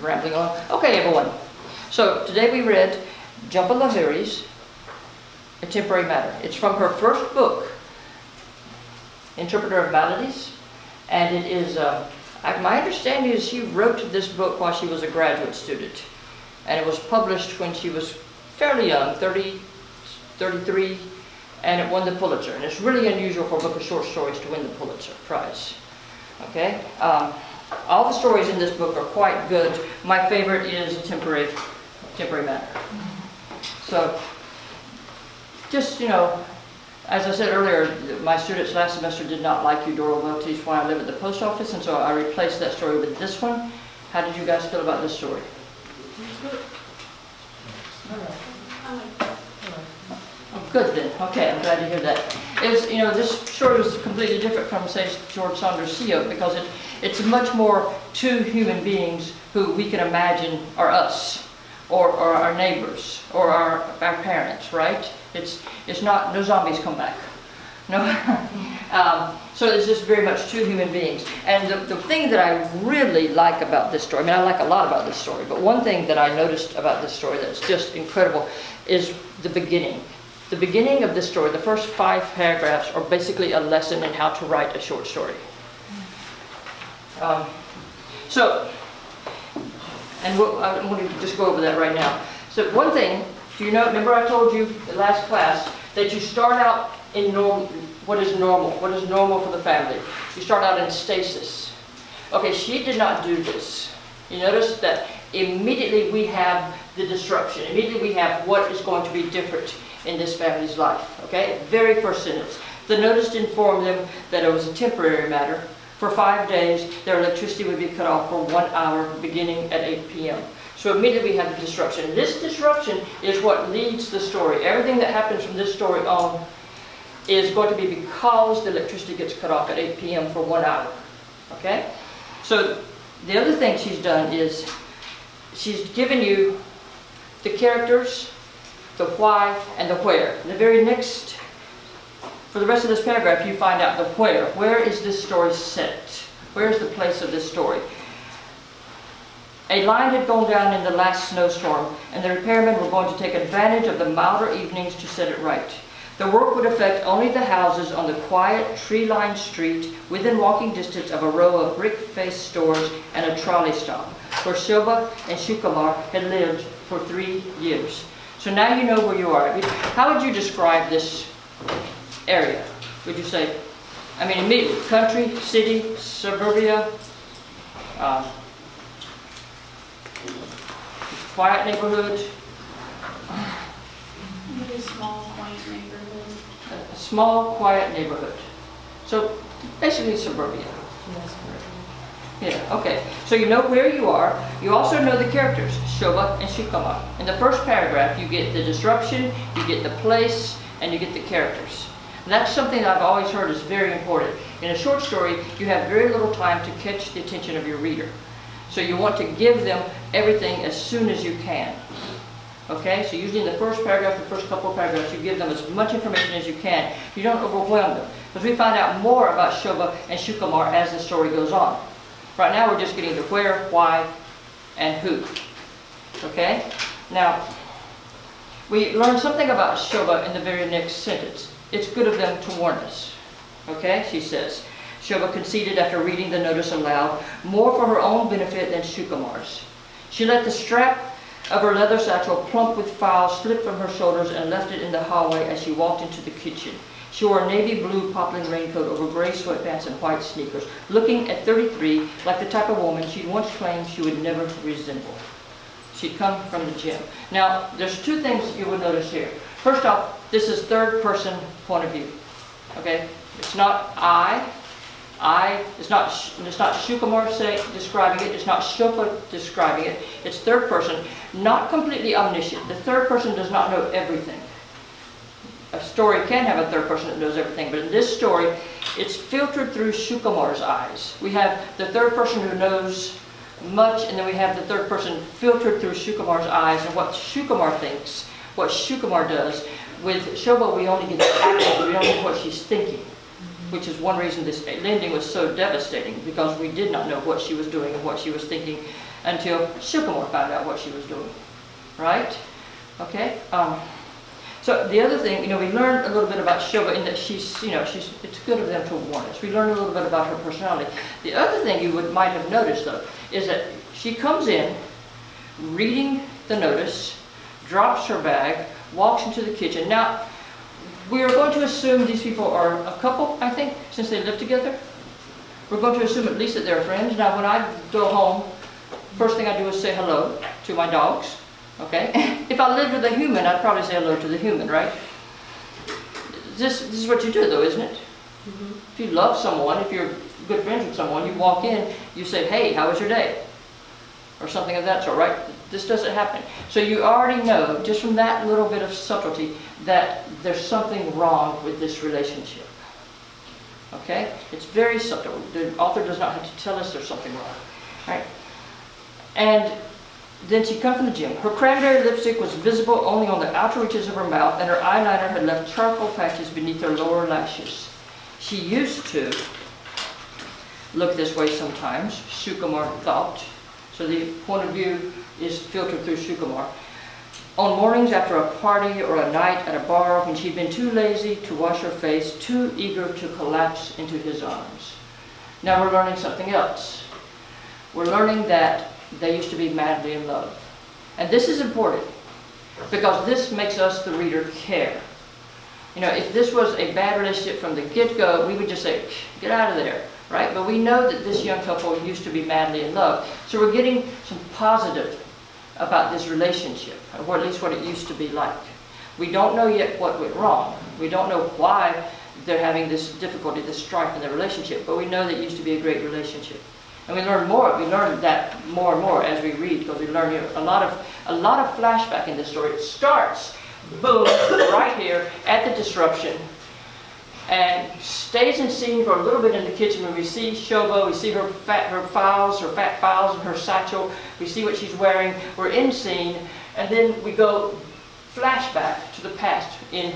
rambling on. Okay, everyone. So today we read Jhumpa Lahiri's A Temporary Matter. It's from her first book, Interpreter of Maladies, and it is, my understanding is she wrote this book while she was a graduate student, and it was published when she was fairly young, 33, and it won the Pulitzer. And it's really unusual for a book of short stories to win the Pulitzer Prize. Okay? All the stories in this book are quite good. My favorite is Temporary Matter. So, just, as I said earlier, my students last semester did not like Eudora will teach Why I Live at the Post Office, and so I replaced that story with this one. How did you guys feel about this story? Oh, good then. Okay, I'm glad to hear that. This story was completely different from, say, George Saunders' Sea Oak, because it's much more two human beings who we can imagine are us, or our neighbors, or our parents, right? It's not, no zombies come back. No. So it's just very much two human beings. And the thing that I really like about this story, I like a lot about this story, but one thing that I noticed about this story that's just incredible is the beginning. The beginning of this story, the first 5 paragraphs, are basically a lesson in how to write a short story. I'm going to just go over that right now. So one thing, remember I told you the last class that you start out in what is normal for the family. You start out in stasis. Okay, she did not do this. You notice that immediately we have the disruption. Immediately we have what is going to be different in this family's life. Okay, very first sentence. The notice informed them that it was a temporary matter. For 5 days, their electricity would be cut off for 1 hour, beginning at 8 p.m. So immediately we have the disruption. This disruption is what leads the story. Everything that happens from this story on is going to be because the electricity gets cut off at 8 p.m. for 1 hour. Okay? So the other thing she's done is she's given you the characters, the why, and the where. The very next, for the rest of this paragraph, you find out the where. Where is this story set? Where is the place of this story? A line had gone down in the last snowstorm, and the repairmen were going to take advantage of the milder evenings to set it right. The work would affect only the houses on the quiet, tree-lined street within walking distance of a row of brick-faced stores and a trolley stop, where Shobha and Shukumar had lived for 3 years. So now you know where you are. How would you describe this area? Would you say, immediately, country, city, suburbia, quiet neighborhood? Maybe a small, quiet neighborhood. A small, quiet neighborhood. So basically suburbia. Yeah, okay. So you know where you are. You also know the characters, Shobha and Shukumar. In the first paragraph, you get the disruption, you get the place, and you get the characters. And that's something that I've always heard is very important. In a short story, you have very little time to catch the attention of your reader. So you want to give them everything as soon as you can. Okay, so usually in the first paragraph, the first couple of paragraphs, you give them as much information as you can. You don't overwhelm them. Because we find out more about Shobha and Shukumar as the story goes on. Right now we're just getting the where, why, and who. Okay? Now, we learn something about Shobha in the very next sentence. It's good of them to warn us. Okay, she says. Shobha conceded after reading the notice aloud, more for her own benefit than Shukumar's. She let the strap of her leather satchel, plump with files, slip from her shoulders and left it in the hallway as she walked into the kitchen. She wore a navy blue poplin raincoat over gray sweatpants and white sneakers, looking at 33 like the type of woman she'd once claimed she would never resemble. She'd come from the gym. Now, there's 2 things you will notice here. First off, this is third person point of view. Okay? It's not it's not Shukumar describing it, it's not Shobha describing it, it's third person, not completely omniscient. The third person does not know everything. A story can have a third person that knows everything, but in this story, it's filtered through Shukumar's eyes. We have the third person who knows much, and then we have the third person filtered through Shukumar's eyes, and what Shukumar thinks, what Shukumar does. With Shobha, we only get the action, we don't get what she's thinking, which is one reason this ending was so devastating, because we did not know what she was doing and what she was thinking until Sycamore found out what she was doing, right? Okay. So the other thing, we learned a little bit about Shoba in that it's good of them to warn us. We learned a little bit about her personality. The other thing you might have noticed though, is that she comes in, reading the notice, drops her bag, walks into the kitchen. Now, we are going to assume these people are a couple, I think, since they live together. We're going to assume at least that they're friends. Now, when I go home, first thing I do is say hello to my dogs, okay? If I lived with a human, I'd probably say hello to the human, right? This is what you do, though, isn't it? Mm-hmm. If you love someone, if you're good friends with someone, you walk in, you say, hey, how was your day? Or something of that sort, right? This doesn't happen. So you already know, just from that little bit of subtlety, that there's something wrong with this relationship. Okay? It's very subtle. The author does not have to tell us there's something wrong. Right? And then she comes from the gym. Her cranberry lipstick was visible only on the outer reaches of her mouth, and her eyeliner had left charcoal patches beneath her lower lashes. She used to look this way sometimes, Sycamore thought. So the point of view is filtered through Sycamore. On mornings after a party or a night at a bar when she'd been too lazy to wash her face, too eager to collapse into his arms. Now we're learning something else. We're learning that they used to be madly in love. And this is important because this makes us, the reader, care. If this was a bad relationship from the get-go, we would just say, get out of there. Right? But we know that this young couple used to be madly in love. So we're getting some positive about this relationship, or at least what it used to be like. We don't know yet what went wrong. We don't know why they're having this difficulty, this strife in their relationship, but we know that it used to be a great relationship. And we learn more. We learn that more and more as we read, because we learn a lot of flashback in this story. It starts, boom, right here at the disruption, and stays in scene for a little bit in the kitchen when we see Shoba, we see her fat files in her satchel, we see what she's wearing, we're in scene, and then we go flashback to the past in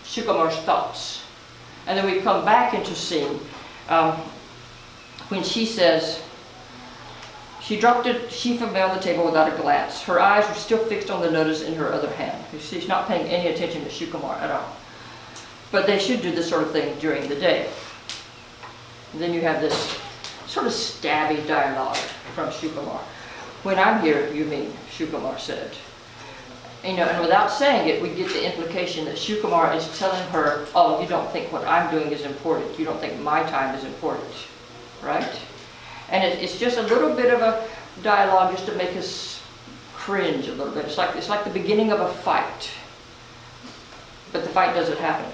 Sycamore's thoughts. And then we come back into scene when she says, she dropped a sheaf of mail on the table without a glance. Her eyes were still fixed on the notice in her other hand. She's not paying any attention to Sycamore at all. But they should do this sort of thing during the day. And then you have this sort of stabby dialogue from Sycamore. When I'm here, you mean, Sycamore said. And without saying it, we get the implication that Sycamore is telling her, oh, you don't think what I'm doing is important. You don't think my time is important, right? And it's just a little bit of a dialogue just to make us cringe a little bit. It's like the beginning of a fight. But the fight doesn't happen.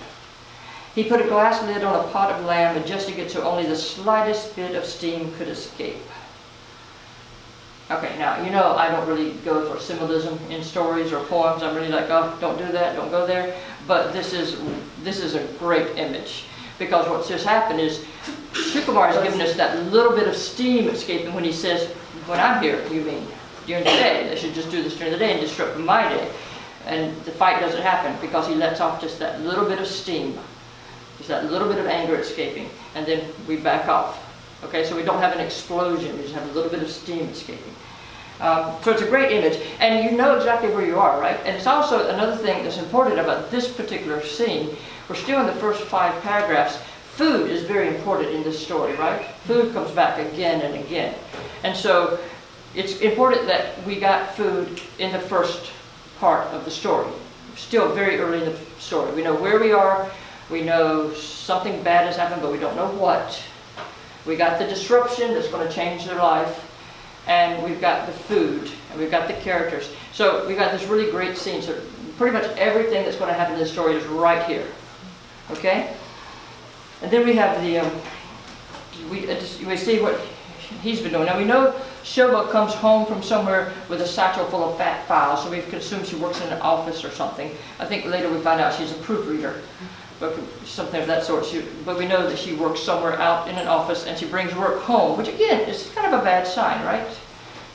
He put a glass lid on a pot of lamb, adjusting it so only the slightest bit of steam could escape. Okay, now, I don't really go for symbolism in stories or poems. I'm really like, oh, don't do that, don't go there. But this is a great image. Because what's just happened is, Sycamore has given us that little bit of steam escaping when he says, when I'm here, you mean, during the day. They should just do this during the day and disrupt my day. And the fight doesn't happen because he lets off just that little bit of steam. Just that little bit of anger escaping. And then we back off. Okay, so we don't have an explosion. We just have a little bit of steam escaping. So it's a great image. And you know exactly where you are, right? And it's also another thing that's important about this particular scene. We're still in the first 5 paragraphs. Food is very important in this story, right? Food comes back again and again. And so it's important that we got food in the first part of the story. Still very early in the story. We know where we are. We know something bad has happened, but we don't know what. We got the disruption that's going to change their life. And we've got the food. And we've got the characters. So we've got this really great scene. So pretty much everything that's going to happen in this story is right here. Okay? And then we have the, we see what he's been doing. Now we know Shoba comes home from somewhere with a satchel full of fat files, so we've assumed she works in an office or something. I think later we find out she's a proofreader, but something of that sort. But we know that she works somewhere out in an office and she brings work home, which again is kind of a bad sign, right?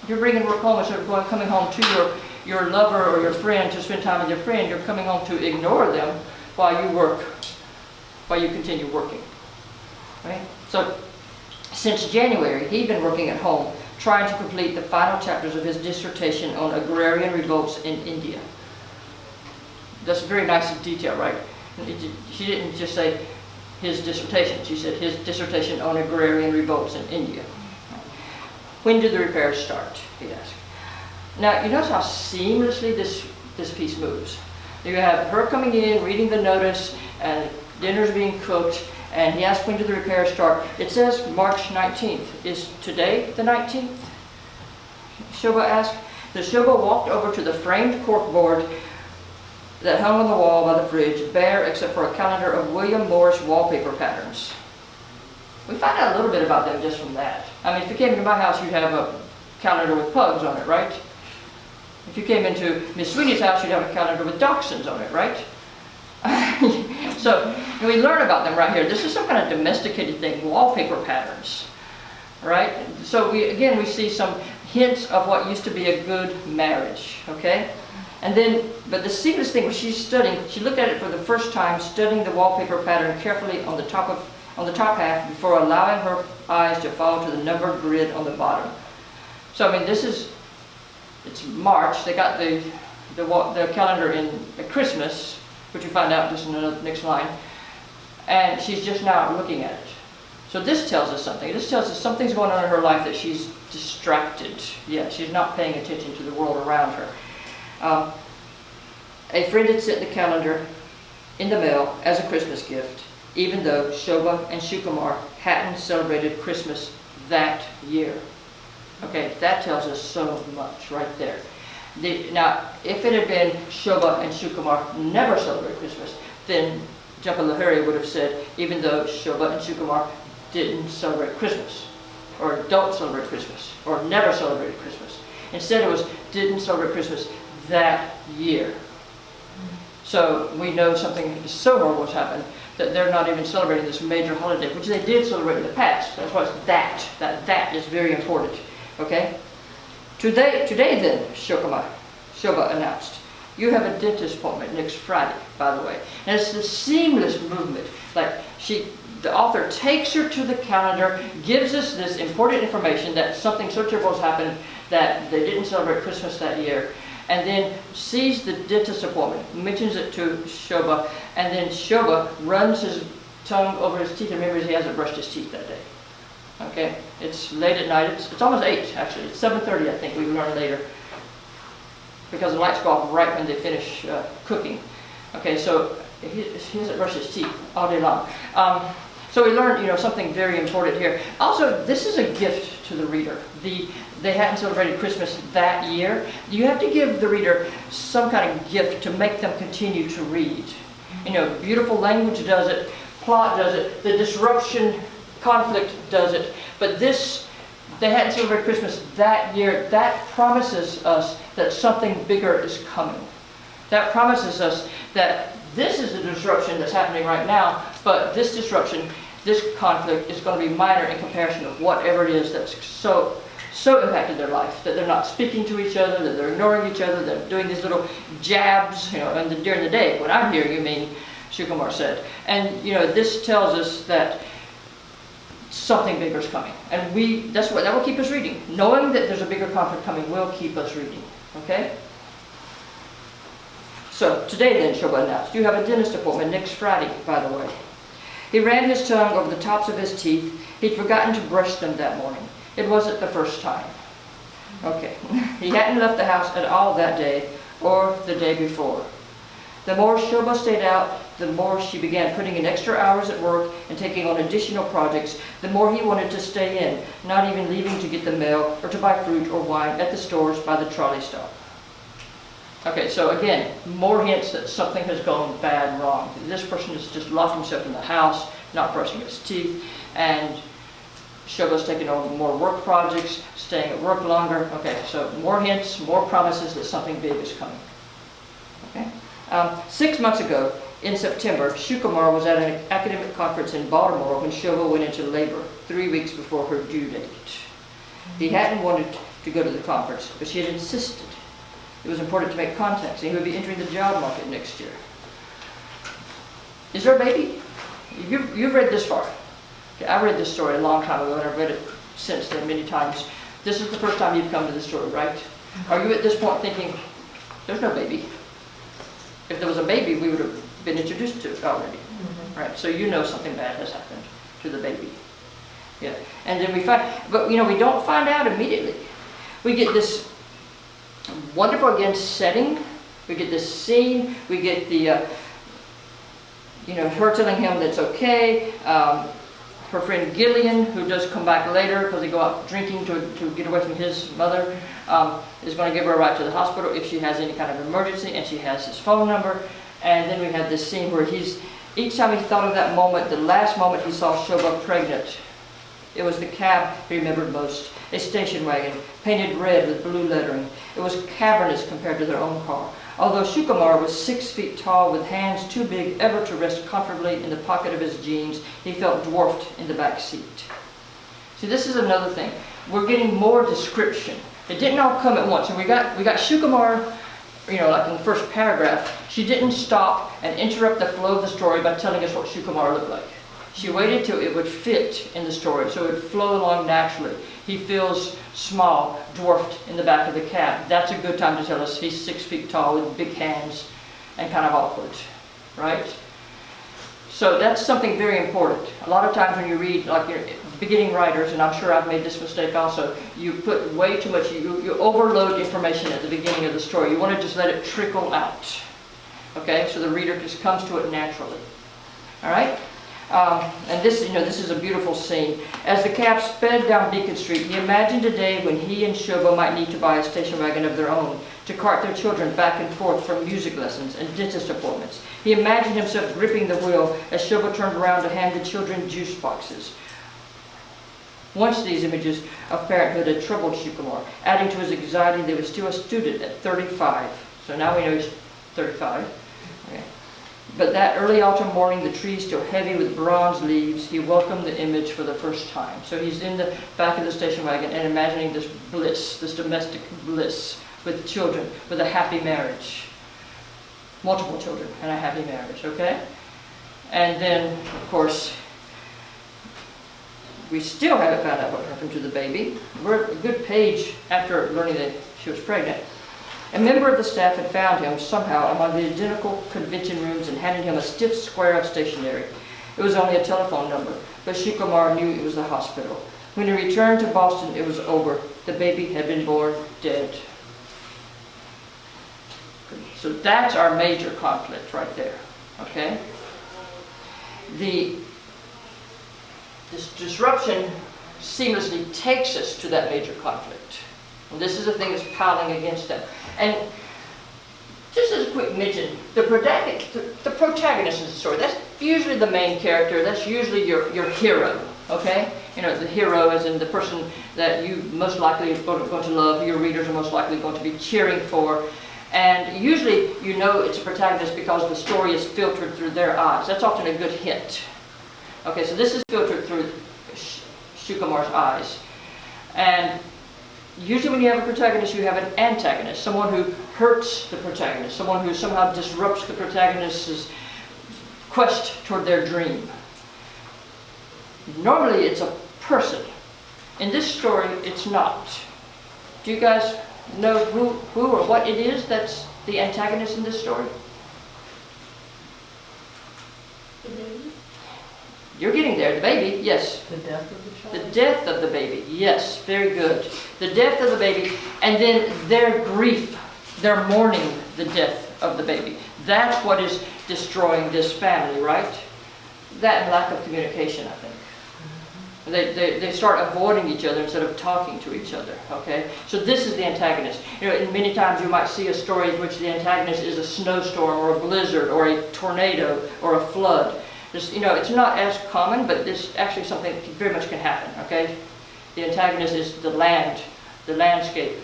If you're bringing work home instead of coming home to your lover or your friend to spend time with your friend, you're coming home to ignore them while you work. While you continue working, right? So, since January, he'd been working at home, trying to complete the final chapters of his dissertation on agrarian revolts in India. That's a very nice detail, right? She didn't just say his dissertation, she said his dissertation on agrarian revolts in India. When did the repairs start, he asked. Now, you notice how seamlessly this piece moves. You have her coming in, reading the notice, and dinner's being cooked, and he asks when did the repairs start. It says March 19th. Is today the 19th? Shobha asked. The Shobha walked over to the framed corkboard that hung on the wall by the fridge, bare except for a calendar of William Morris wallpaper patterns. We find out a little bit about them just from that. I mean, if you came into my house, you'd have a calendar with pugs on it, right? If you came into Miss Sweeney's house, you'd have a calendar with dachshunds on it, right? So we learn about them right here. This is some kind of domesticated thing, wallpaper patterns, right? So we see some hints of what used to be a good marriage, okay? And then, but the seamless thing was she's studying, she looked at it for the first time, studying the wallpaper pattern carefully on the top half before allowing her eyes to follow to the numbered grid on the bottom. So I mean, it's March. They got the calendar in at Christmas, which we find out just in the next line, and she's just now looking at it. So this tells us something. This tells us something's going on in her life, that she's distracted. Yeah, she's not paying attention to the world around her. A friend had sent the calendar in the mail as a Christmas gift, even though Shobha and Shukumar hadn't celebrated Christmas that year. Okay, that tells us so much right there. Now, if it had been Shobha and Shukumar never celebrate Christmas, then Jhumpa Lahiri would have said, even though Shobha and Shukumar didn't celebrate Christmas, or don't celebrate Christmas, or never celebrated Christmas. Instead, it was didn't celebrate Christmas that year. So we know something so horrible has happened that they're not even celebrating this major holiday, which they did celebrate in the past. That's why it's that is very important. Okay? Today then, Shobha announced, you have a dentist appointment next Friday, by the way. And it's the seamless movement. Like the author takes her to the calendar, gives us this important information that something so terrible has happened that they didn't celebrate Christmas that year, and then sees the dentist appointment, mentions it to Shobha, and then Shobha runs his tongue over his teeth and remembers he hasn't brushed his teeth that day. Okay, it's late at night. It's almost 8 actually. It's 7:30, I think we learn later, because the lights go off right when they finish cooking. Okay, so he hasn't brushed his teeth all day long. So we learn, something very important here. Also, this is a gift to the reader. They hadn't celebrated Christmas that year. You have to give the reader some kind of gift to make them continue to read. Beautiful language does it, plot does it, the disruption, conflict does it. But they hadn't celebrated Christmas that year. That promises us that something bigger is coming. That promises us that this is the disruption that's happening right now, but this disruption, this conflict is going to be minor in comparison to whatever it is that's so impacted their life, that they're not speaking to each other, that they're ignoring each other, they're doing these little jabs, during the day. When I'm here, you mean, Shukumar said. And, this tells us that something bigger is coming. And that will keep us reading. Knowing that there's a bigger conflict coming will keep us reading. Okay? So, today then, Shobha announced, you have a dentist appointment next Friday, by the way. He ran his tongue over the tops of his teeth. He'd forgotten to brush them that morning. It wasn't the first time. Okay. He hadn't left the house at all that day, or the day before. The more Shobha stayed out, the more she began putting in extra hours at work and taking on additional projects, the more he wanted to stay in, not even leaving to get the mail or to buy fruit or wine at the stores by the trolley stop. Okay, so again, more hints that something has gone bad wrong. This person has just locked himself in the house, not brushing his teeth, and Shobha's taking on more work projects, staying at work longer. Okay, so more hints, more promises that something big is coming. Okay. 6 months ago, in September, Shukumar was at an academic conference in Baltimore when Shobha went into labor 3 weeks before her due date. He hadn't wanted to go to the conference, but she had insisted. It was important to make contacts, and he would be entering the job market next year. Is there a baby? You've read this far. Okay, I read this story a long time ago, and I've read it since then many times. This is the first time you've come to the story, right? Are you at this point thinking, there's no baby? If there was a baby, we would have been introduced to it already, right? So you know something bad has happened to the baby. Yeah, and then we find, but we don't find out immediately. We get this wonderful, again, setting. We get this scene. We get the, her telling him that's okay. Her friend Gillian, who does come back later because they go out drinking to get away from his mother, is going to give her a ride to the hospital if she has any kind of emergency, and she has his phone number. And then we have this scene where each time he thought of that moment, the last moment he saw Shobha pregnant, it was the cab he remembered most. A station wagon, painted red with blue lettering. It was cavernous compared to their own car. Although Shukumar was 6 feet tall with hands too big ever to rest comfortably in the pocket of his jeans, he felt dwarfed in the back seat. See, this is another thing. We're getting more description. It didn't all come at once. And we got Shukumar, like in the first paragraph, she didn't stop and interrupt the flow of the story by telling us what Shukumar looked like. She waited till it would fit in the story, so it would flow along naturally. He feels small, dwarfed in the back of the cab. That's a good time to tell us he's 6 feet tall with big hands and kind of awkward, right? So that's something very important. A lot of times when you read, like your beginning writers, and I'm sure I've made this mistake also, you put way too much, you overload information at the beginning of the story. You want to just let it trickle out, okay? So the reader just comes to it naturally, all right? And this is a beautiful scene. As the cab sped down Beacon Street, he imagined a day when he and Shobha might need to buy a station wagon of their own to cart their children back and forth from music lessons and dentist appointments. He imagined himself gripping the wheel as Shobha turned around to hand the children juice boxes. Once these images of parenthood had troubled Shukumar, adding to his anxiety that he was still a student at 35. So now we know he's 35. Okay. But that early autumn morning, the trees still heavy with bronze leaves, he welcomed the image for the first time. So he's in the back of the station wagon and imagining this bliss, this domestic bliss with children, with a happy marriage. Multiple children and a happy marriage, okay? And then, of course, we still haven't found out what happened to the baby. We're a good page after learning that she was pregnant. A member of the staff had found him somehow among the identical convention rooms and handed him a stiff square of stationery. It was only a telephone number, but Shukumar knew it was the hospital. When he returned to Boston, it was over. The baby had been born dead. So that's our major conflict right there, okay? This disruption seamlessly takes us to that major conflict. And this is the thing that's piling against them. And just as a quick mention, the protagonist of the story, that's usually the main character, that's usually your hero, okay? The hero as in the person that you most likely are going to love, your readers are most likely going to be cheering for. And usually it's a protagonist because the story is filtered through their eyes. That's often a good hint. Okay, so this is filtered through Shukumar's eyes. And usually when you have a protagonist, you have an antagonist, someone who hurts the protagonist, someone who somehow disrupts the protagonist's quest toward their dream. Normally it's a person. In this story, it's not. Do you guys know who or what it is that's the antagonist in this story? The baby? You're getting there. The baby, yes. The death of the child? The death of the baby, yes, very good. The death of the baby, and then their grief, their mourning the death of the baby. That's what is destroying this family, right? That and lack of communication, I think. They start avoiding each other instead of talking to each other, okay? So this is the antagonist. And many times you might see a story in which the antagonist is a snowstorm or a blizzard or a tornado or a flood. It's not as common, but this actually something very much can happen, okay? The antagonist is the landscape,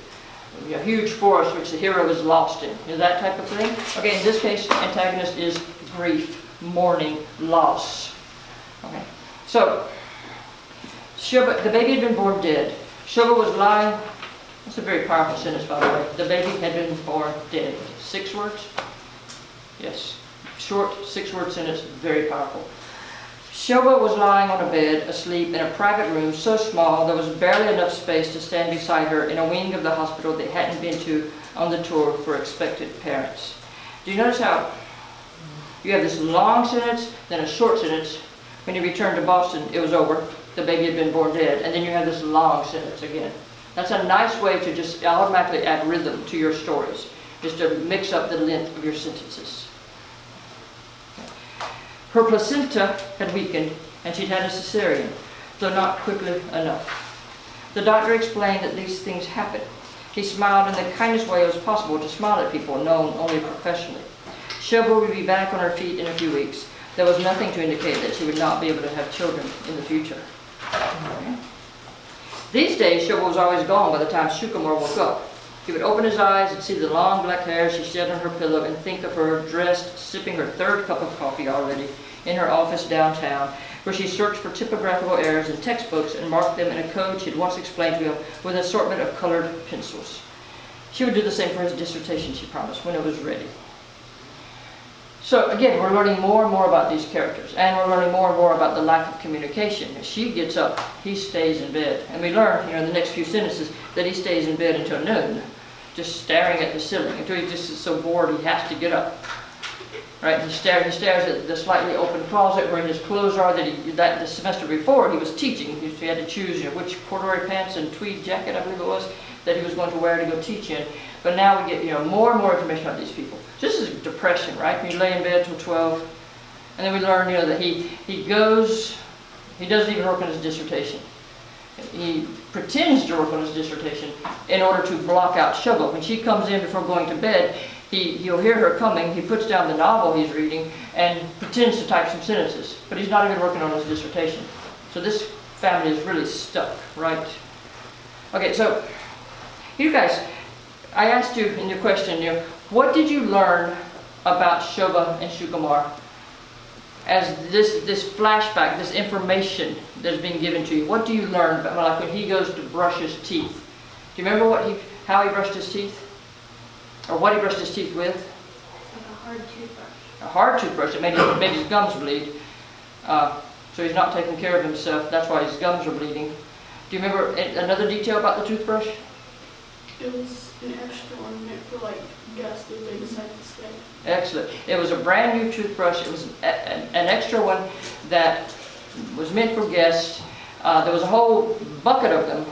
a huge forest which the hero is lost in, that type of thing. Okay, in this case, antagonist is grief, mourning, loss. Okay, so Shobha, the baby had been born dead. Shobha was lying. That's a very powerful sentence, by the way. The baby had been born dead. 6 words? Yes. Short, 6-word sentence, very powerful. Shoba was lying on a bed, asleep in a private room so small there was barely enough space to stand beside her in a wing of the hospital they hadn't been to on the tour for expected parents. Do you notice how you have this long sentence, then a short sentence? When he returned to Boston, it was over. The baby had been born dead. And then you have this long sentence again. That's a nice way to just automatically add rhythm to your stories, just to mix up the length of your sentences. Her placenta had weakened, and she'd had a cesarean, though not quickly enough. The doctor explained that these things happen. He smiled in the kindest way it was possible to smile at people known only professionally. Shoba would be back on her feet in a few weeks. There was nothing to indicate that she would not be able to have children in the future. These days, Shoba was always gone by the time Shukumar woke up. He would open his eyes and see the long black hair she shed on her pillow and think of her dressed, sipping her third cup of coffee already, in her office downtown, where she searched for typographical errors in textbooks and marked them in a code she had once explained to him with an assortment of colored pencils. She would do the same for his dissertation, she promised, when it was ready. So again, we're learning more and more about these characters, and we're learning more and more about the lack of communication. As she gets up, he stays in bed. And we learn, in the next few sentences, that he stays in bed until noon, just staring at the ceiling, until he just is so bored he has to get up. Right? He stares at the slightly open closet where his clothes are that the semester before he was teaching. He had to choose which corduroy pants and tweed jacket, I believe it was, that he was going to wear to go teach in. But now we get more and more information about these people. This is depression, right? You lay in bed till 12, and then we learn that he doesn't even work on his dissertation. He pretends to work on his dissertation in order to block out Shoba. When she comes in before going to bed, he'll hear her coming, he puts down the novel he's reading and pretends to type some sentences, but he's not even working on his dissertation. So this family is really stuck, right? Okay, so you guys, I asked you in your question, what did you learn about Shoba and Shukumar as this flashback, this information that's being given to you? What do you learn about, like when he goes to brush his teeth? Do you remember how he brushed his teeth? Or what he brushed his teeth with? Like a hard toothbrush. A hard toothbrush. It made his gums bleed. So he's not taking care of himself. That's why his gums are bleeding. Do you remember another detail about the toothbrush? It was an extra one meant for Gus that they decided to stay. Excellent. It was a brand new toothbrush. It was an extra one that was meant for guests. There was a whole bucket of them,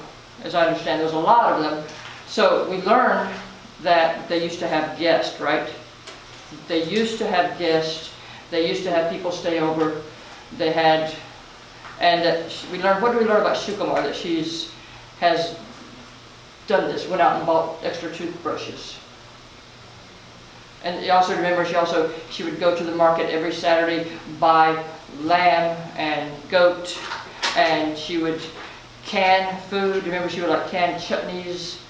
as I understand. There was a lot of them. So we learned that they used to have guests, right? They used to have guests. They used to have people stay over. They had, and we learned. What do we learn about Shukumar? That has done this. Went out and bought extra toothbrushes. And you also remember she would go to the market every Saturday, buy lamb and goat, and she would can food. Remember, she would can chutneys.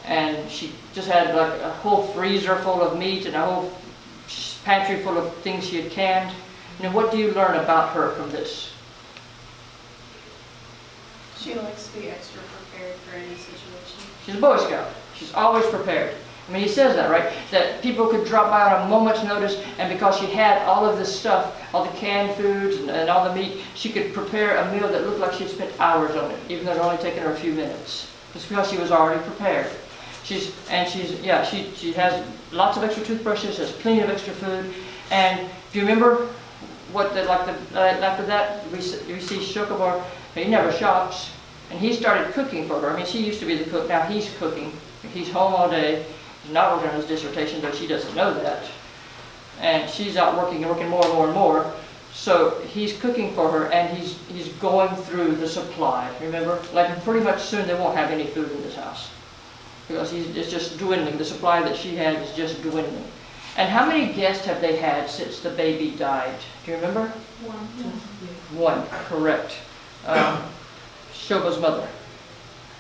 And she just had a whole freezer full of meat and a whole pantry full of things she had canned. What do you learn about her from this? She likes to be extra prepared for any situation. She's a Boy Scout. She's always prepared. He says that, right? That people could drop by on a moment's notice, and because she had all of this stuff, all the canned foods and all the meat, she could prepare a meal that looked like she'd spent hours on it, even though it only taken her a few minutes. It's because she was already prepared. She has lots of extra toothbrushes, has plenty of extra food, and do you remember after that we see Shukumar? He never shops, and he started cooking for her. She used to be the cook. Now he's cooking. He's home all day. He's not working on his dissertation, though she doesn't know that, and she's out working more and more and more. So he's cooking for her, and he's going through the supply. Remember, pretty much soon they won't have any food in this house. Because it's just dwindling. The supply that she had is just dwindling. And how many guests have they had since the baby died? Do you remember? One, correct. Shoba's mother.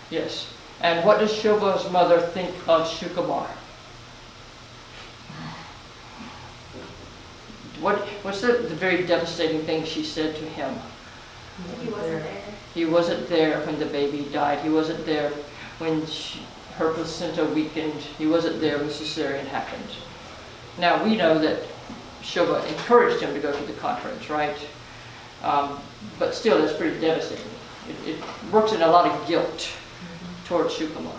Yes. And what does Shoba's mother think of Shukumar? What's the very devastating thing she said to him? He wasn't there. He wasn't there when the baby died. He wasn't there when her placenta weakened. He wasn't there when cesarean happened. Now we know that Shoba encouraged him to go to the conference, right? But still, it's pretty devastating. It works in a lot of guilt towards Shukamar.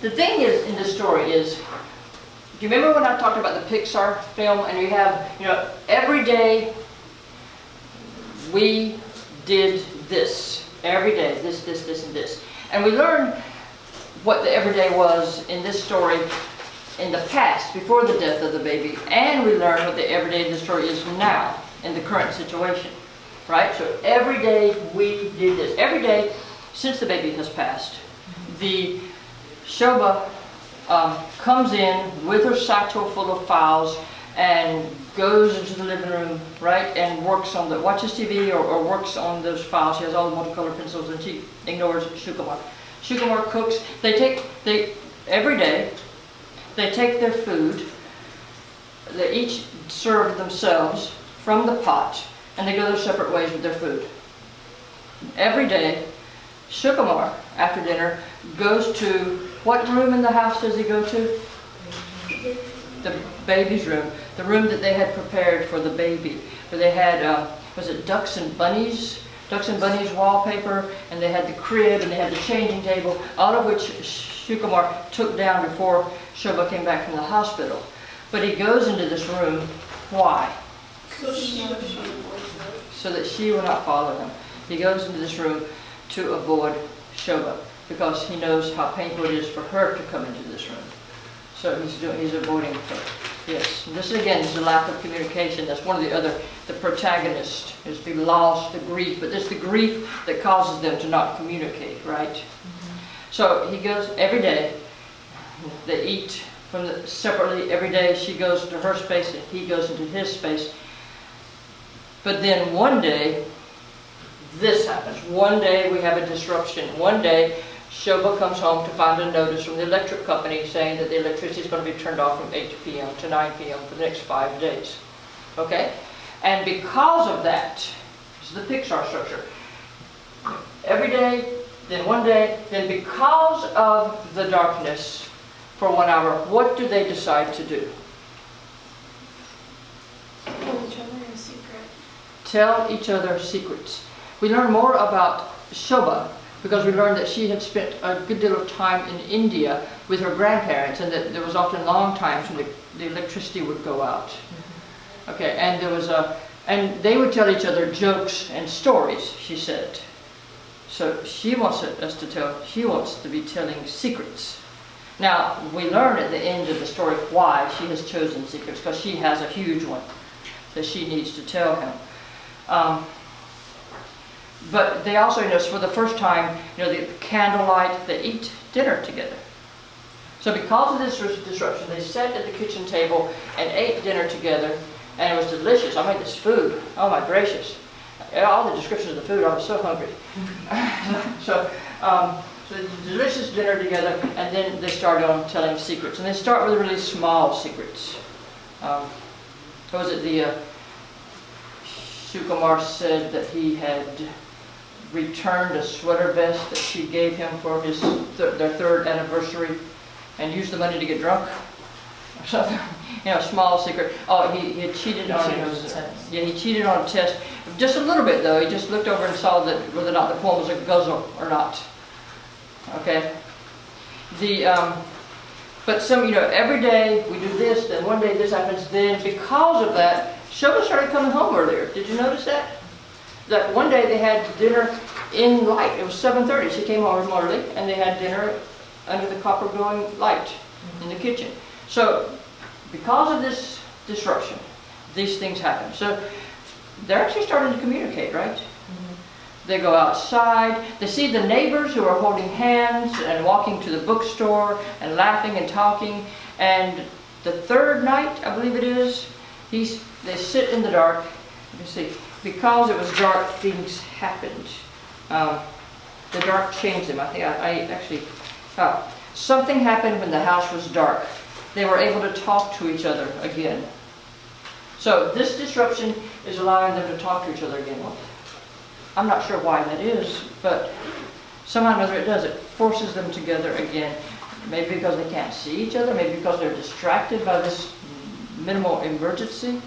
The thing is in this story is, do you remember when I talked about the Pixar film and you have, every day we did this. Every day, this, and this. And we learned what the everyday was in this story in the past, before the death of the baby. And we learned what the everyday in the story is now, in the current situation. Right? So every day we did this. Every day since the baby has passed, the Shobha comes in with her satchel full of files and goes into the living room, right, and watches TV or works on those files. She has all the multicolor pencils and she ignores Shukamar. Shukamar cooks. Every day, they take their food, they each serve themselves from the pot, and they go their separate ways with their food. Every day, Shukamar, after dinner, goes to, what room in the house does he go to? The baby's room. The room that they had prepared for the baby. Where they had, was it ducks and bunnies? Ducks and bunnies wallpaper, and they had the crib, and they had the changing table, all of which Shukamar took down before Shobha came back from the hospital. But he goes into this room, why? So that she will not follow him. He goes into this room to avoid Shobha, because he knows how painful it is for her to come into this room. So he's avoiding her. Yes, and this again is a lack of communication. That's one of the protagonists is the loss, the grief, but it's the grief that causes them to not communicate, right? So he goes every day, they eat separately every day. She goes to her space and he goes into his space. But then one day, this happens. One day we have a disruption. One day, Shobha comes home to find a notice from the electric company saying that the electricity is going to be turned off from 8 p.m. to 9 p.m. for the next 5 days. Okay? And because of that, this is the Pixar structure. Every day, then one day, then because of the darkness for 1 hour, what do they decide to do? Tell each other a secret. Tell each other secrets. We learn more about Shobha because we learned that she had spent a good deal of time in India with her grandparents, and that there was often long times when the electricity would go out. Okay, and and they would tell each other jokes and stories, she said. So she wants she wants to be telling secrets. Now, we learn at the end of the story why she has chosen secrets, because she has a huge one that she needs to tell him. But they also, for the first time, the candlelight, they eat dinner together. So because of this disruption, they sat at the kitchen table and ate dinner together, and it was delicious. I made this food. Oh my gracious. All the descriptions of the food, I was so hungry. So delicious dinner together, and then they started on telling secrets. And they start with really small secrets. What was it? Shukamar said that he had returned a sweater vest that she gave him for their third anniversary, and used the money to get drunk. Or something. Small secret. Oh, he had cheated on he cheated on a test. Just a little bit though. He just looked over and saw that whether or not the poem was a guzzle or not. Okay. But every day we do this, then one day this happens, then because of that, Shobha started coming home earlier. Did you notice that? That one day they had dinner in light. It was 7:30. She came home early, and they had dinner under the copper glowing light in the kitchen. So, because of this disruption, these things happen. So, they're actually starting to communicate, right? They go outside. They see the neighbors who are holding hands and walking to the bookstore and laughing and talking. And the third night, I believe it is, they sit in the dark. Let me see. Because it was dark, things happened. The dark changed them. I think I actually... something happened when the house was dark. They were able to talk to each other again. So this disruption is allowing them to talk to each other again. Well, I'm not sure why that is, but somehow or another it does. It forces them together again. Maybe because they can't see each other. Maybe because they're distracted by this minimal emergency.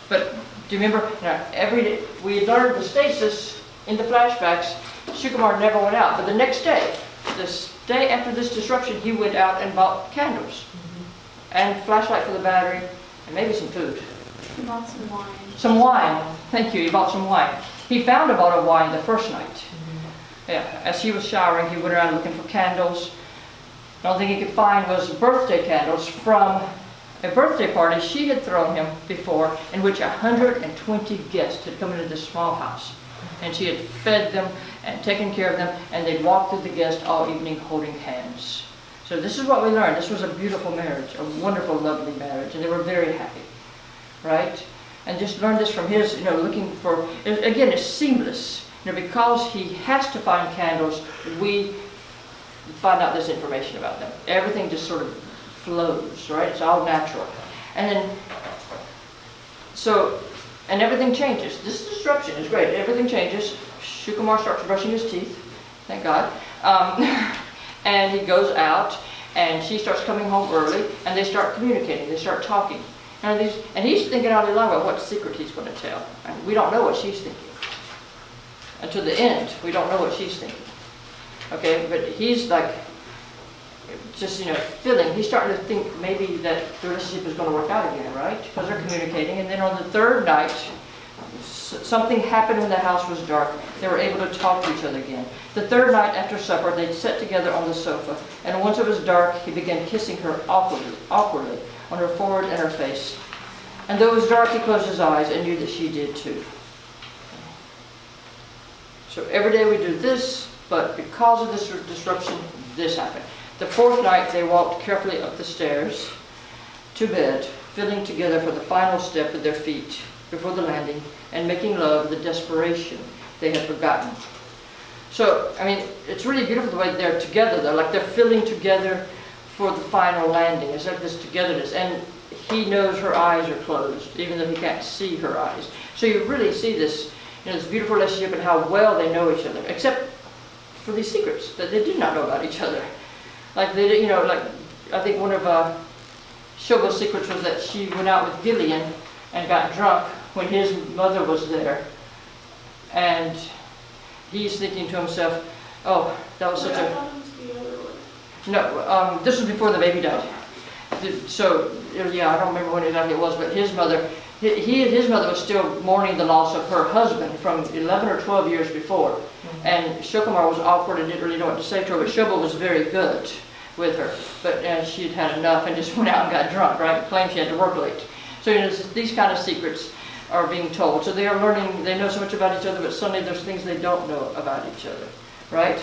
But Do you remember? Now, we learned the stasis in the flashbacks. Shukumar never went out, but the next day, this day after this disruption, he went out and bought candles and flashlight for the battery and maybe some food. He bought some wine. Some wine. Thank you. He bought some wine. He found a bottle of wine the first night. Yeah. As he was showering, he went around looking for candles. The only thing he could find was birthday candles from a birthday party she had thrown him before, in which 120 guests had come into this small house. And she had fed them and taken care of them, and they'd walked through the guests all evening holding hands. So this is what we learned. This was a beautiful marriage, a wonderful, lovely marriage, and they were very happy, right? And just learned this from his, looking for, again, it's seamless. Because he has to find candles, we find out this information about them. Everything just sort of flows, right? It's all natural. And then, and everything changes. This disruption is great. Everything changes. Shukumar starts brushing his teeth, thank God. And he goes out, and she starts coming home early, and they start communicating. They start talking. And he's thinking all day long about what secret he's going to tell. And we don't know what she's thinking. Until the end, we don't know what she's thinking. Okay, but he's like, just, feeling, he's starting to think maybe that the relationship is going to work out again, right? Because they're communicating. And then on the third night, something happened when the house was dark. They were able to talk to each other again. The third night after supper, they sat together on the sofa. And once it was dark, he began kissing her awkwardly on her forehead and her face. And though it was dark, he closed his eyes and knew that she did too. So every day we do this, but because of this disruption, this happened. The fourth night, they walked carefully up the stairs to bed, feeling together for the final step with their feet before the landing, and making love the desperation they had forgotten. So, it's really beautiful the way they're together, though. Like they're feeling together for the final landing. It's like this togetherness. And he knows her eyes are closed, even though he can't see her eyes. So you really see this, this beautiful relationship and how well they know each other, except for these secrets that they did not know about each other. Like they did, I think one of Shoba's secrets was that she went out with Gillian and got drunk when his mother was there. And he's thinking to himself, oh, that was such I a... thought it was the other one. No, this was before the baby died. So, yeah, I don't remember when exactly it was, but his mother, his mother was still mourning the loss of her husband from 11 or 12 years before. Mm-hmm. And Shukumar was awkward and didn't really know what to say to her, but Shoba was very good with her. But she'd had enough and just went out and got drunk, right? Claimed she had to work late. So, these kind of secrets are being told. So they are learning, they know so much about each other, but suddenly there's things they don't know about each other, right?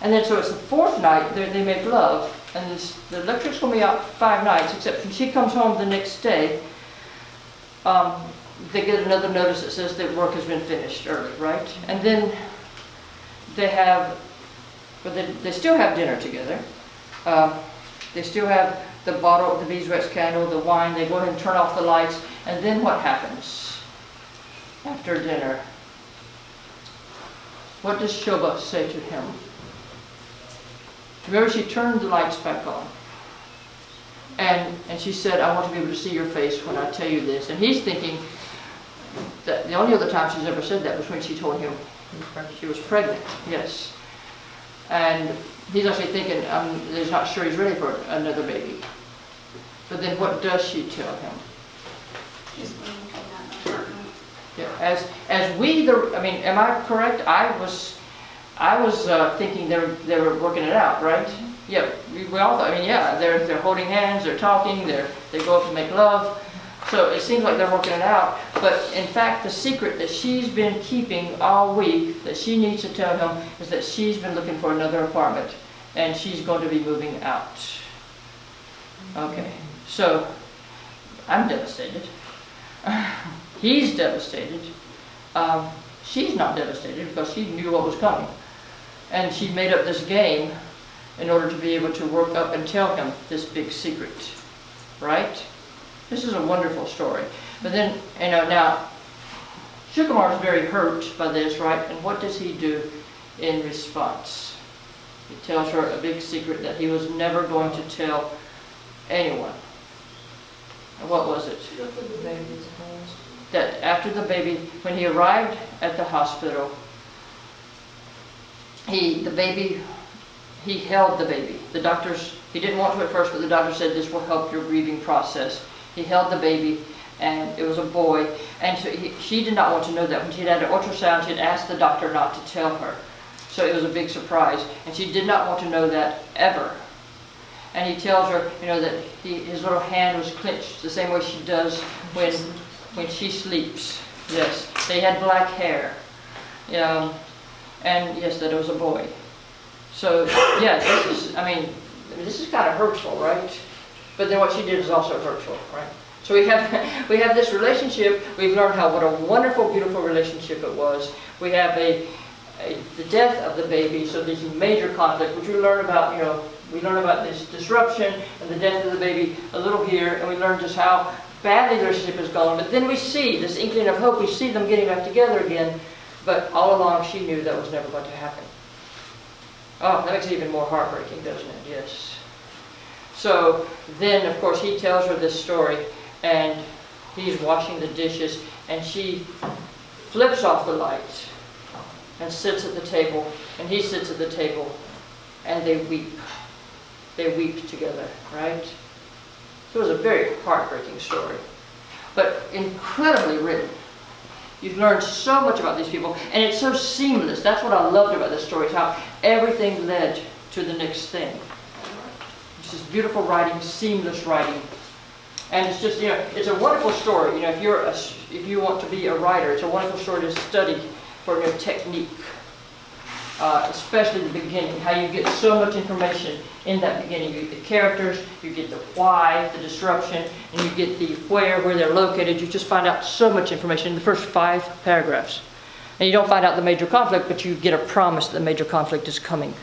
And then so it's the fourth night they make love, and the electric's going to be out 5 nights, except when she comes home the next day, they get another notice that says that work has been finished early, right? And then they have, but they still have dinner together. They still have the bottle, the beeswax candle, the wine. They go ahead and turn off the lights, and then what happens after dinner? What does Shoba say to him? Remember, she turned the lights back on. And she said, I want to be able to see your face when I tell you this. And he's thinking that the only other time she's ever said that was when she told him she was pregnant. Yes. And he's actually thinking, he's not sure he's ready for another baby. But then what does she tell him? Just looking at my apartment. Yeah, as we, am I correct? I was thinking they were working it out, right? Yeah, we all thought, they're holding hands, they're talking, they go up and make love. So it seems like they're working it out. But in fact, the secret that she's been keeping all week, that she needs to tell him, is that she's been looking for another apartment, and she's going to be moving out. Okay, so I'm devastated. He's devastated. She's not devastated because she knew what was coming. And she made up this game in order to be able to work up and tell him this big secret, right? This is a wonderful story. But then, now, Shukumar is very hurt by this, right? And what does he do in response? He tells her a big secret that he was never going to tell anyone. And what was it? that after the baby, when he arrived at the hospital, he held the baby. The doctors, he didn't want to at first, but the doctor said this will help your grieving process. He held the baby, and it was a boy. And so she did not want to know that. When she had an ultrasound, she had asked the doctor not to tell her. So it was a big surprise. And she did not want to know that ever. And he tells her, that his little hand was clenched the same way she does when she sleeps. Yes, they had black hair. And yes, that it was a boy. So yeah, this is kind of hurtful, right? But then what she did is also hurtful, right? So we have this relationship. We've learned what a wonderful, beautiful relationship it was. We have the death of the baby, so there's a major conflict, which we learn about, we learn about this disruption and the death of the baby a little here, and we learn just how badly the relationship has gone. But then we see this inkling of hope. We see them getting back together again, but all along she knew that was never going to happen. Oh, that makes it even more heartbreaking, doesn't it? Yes. So then, of course, he tells her this story, and he's washing the dishes, and she flips off the light and sits at the table, and he sits at the table, and they weep. They weep together, right? So it was a very heartbreaking story, but incredibly written. You've learned so much about these people, and it's so seamless. That's what I loved about this story, is how everything led to the next thing. It's just beautiful writing, seamless writing. And it's just, it's a wonderful story. If you want to be a writer, it's a wonderful story to study for your technique. Especially the beginning, how you get so much information in that beginning. You get the characters, you get the why, the disruption, and you get the where they're located. You just find out so much information in the first 5 paragraphs. And you don't find out the major conflict, but you get a promise that the major conflict is coming.